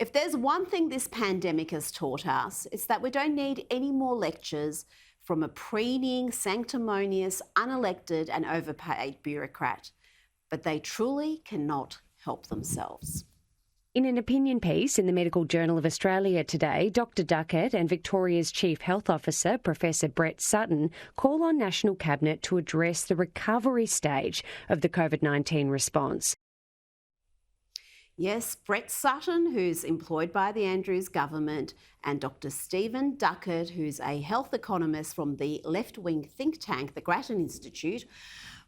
If there's one thing this pandemic has taught us, it's that we don't need any more lectures from a preening, sanctimonious, unelected and overpaid bureaucrat. But they truly cannot help themselves. In an opinion piece in the Medical Journal of Australia today, Dr Duckett and Victoria's Chief Health Officer, Professor Brett Sutton, call on National Cabinet to address the recovery stage of the COVID-19 response. Yes, Brett Sutton, who's employed by the Andrews government, and Dr Stephen Duckett, who's a health economist from the left-wing think tank, the Grattan Institute,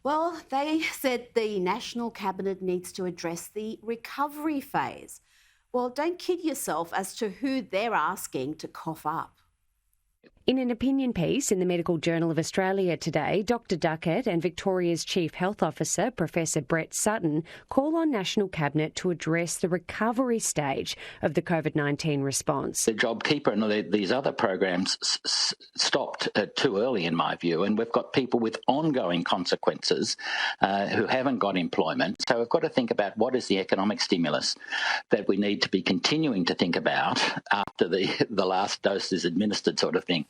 well, they said the National Cabinet needs to address the recovery phase. Well, don't kid yourself as to who they're asking to cough up. In an opinion piece in the Medical Journal of Australia today, Dr Duckett and Victoria's Chief Health Officer, Professor Brett Sutton, call on National Cabinet to address the recovery stage of the COVID-19 response. The JobKeeper and these other programs stopped too early, in my view, and we've got people with ongoing consequences who haven't got employment. So we've got to think about what is the economic stimulus that we need to be continuing to think about after the last dose is administered, sort of thing.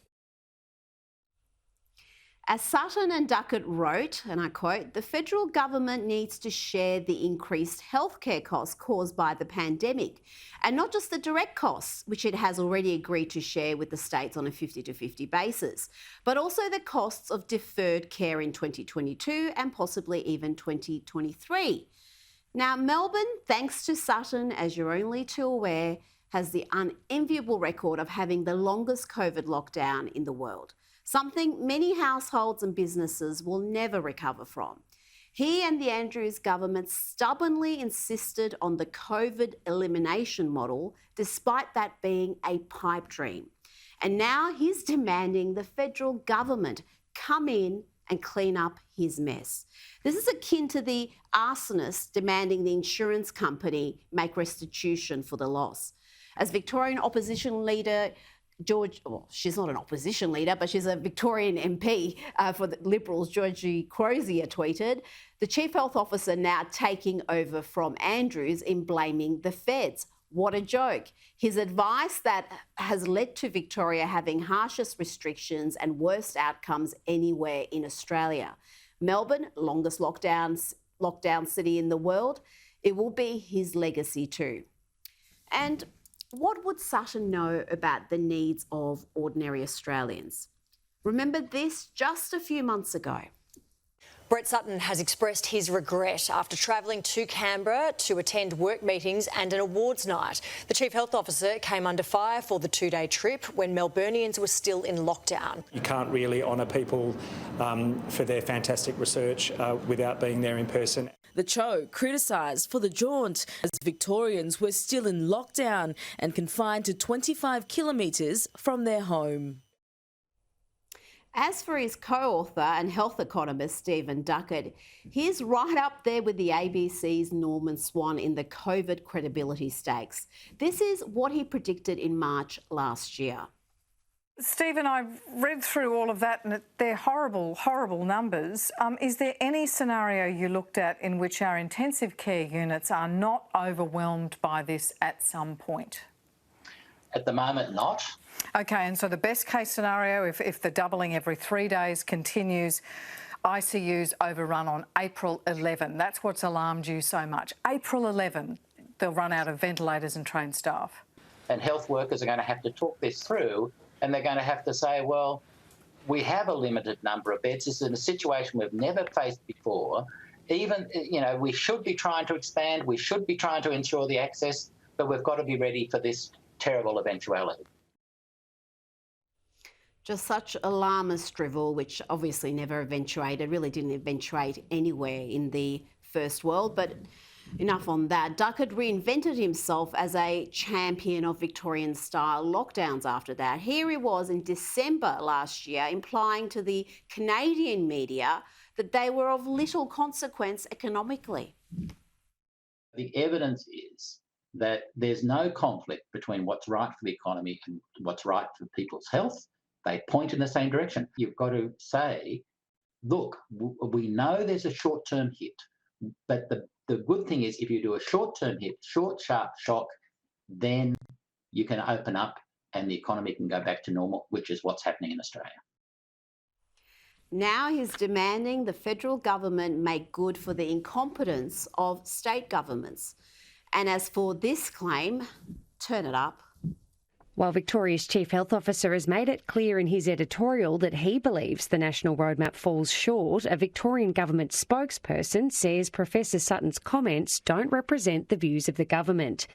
As Sutton and Duckett wrote, and I quote, "The federal government needs to share the increased healthcare costs caused by the pandemic, and not just the direct costs, which it has already agreed to share with the states on a 50-50 basis, but also the costs of deferred care in 2022 and possibly even 2023. Now, Melbourne, thanks to Sutton, as you're only too aware, has the unenviable record of having the longest COVID lockdown in the world, something many households and businesses will never recover from. He and the Andrews government stubbornly insisted on the COVID elimination model, despite that being a pipe dream. And now he's demanding the federal government come in and clean up his mess. This is akin to the arsonist demanding the insurance company make restitution for the loss. As Victorian opposition leader she's not an opposition leader, but she's a Victorian MP for the Liberals, Georgie Crozier, tweeted, "The Chief Health Officer now taking over from Andrews in blaming the feds. What a joke." His advice that has led to Victoria having harshest restrictions and worst outcomes anywhere in Australia. Melbourne, longest lockdown city in the world, it will be his legacy too. And what would Sutton know about the needs of ordinary Australians? Remember this just a few months ago. Brett Sutton has expressed his regret after travelling to Canberra to attend work meetings and an awards night. The Chief Health Officer came under fire for the two-day trip when Melburnians were still in lockdown. You can't really honour people for their fantastic research without being there in person. The CHO criticised for the jaunt as Victorians were still in lockdown and confined to 25 kilometres from their home. As for his co-author and health economist, Stephen Duckett, he's right up there with the ABC's Norman Swan in the COVID credibility stakes. This is what he predicted in March last year. Stephen, I've read through all of that and they're horrible, horrible numbers. Is there any scenario you looked at in which our intensive care units are not overwhelmed by this at some point? At the moment, not. Okay, and so the best case scenario, if the doubling every 3 days continues, ICUs overrun on April 11. That's what's alarmed you so much. April 11, they'll run out of ventilators and trained staff. And health workers are going to have to talk this through, and they're going to have to say, well, we have a limited number of beds. This is a situation we've never faced before. Even, we should be trying to expand, we should be trying to ensure the access, but we've got to be ready for this terrible eventuality. Just such alarmist drivel, which obviously never eventuated, really didn't eventuate anywhere in the first world. But enough on that. Duckett reinvented himself as a champion of Victorian-style lockdowns after that. Here he was in December last year, implying to the Canadian media that they were of little consequence economically. The evidence is that there's no conflict between what's right for the economy and what's right for people's health. They point in the same direction. You've got to say, look, we know there's a short-term hit, but the good thing is if you do a short-term hit, short, sharp shock, then you can open up and the economy can go back to normal, which is what's happening in Australia. Now he's demanding the federal government make good for the incompetence of state governments. And as for this claim, turn it up. While Victoria's Chief Health Officer has made it clear in his editorial that he believes the national roadmap falls short, a Victorian government spokesperson says Professor Sutton's comments don't represent the views of the government.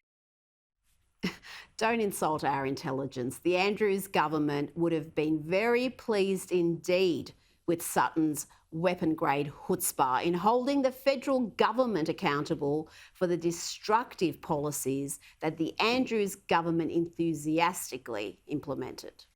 Don't insult our intelligence. The Andrews government would have been very pleased indeed with Sutton's weapon-grade chutzpah in holding the federal government accountable for the destructive policies that the Andrews government enthusiastically implemented.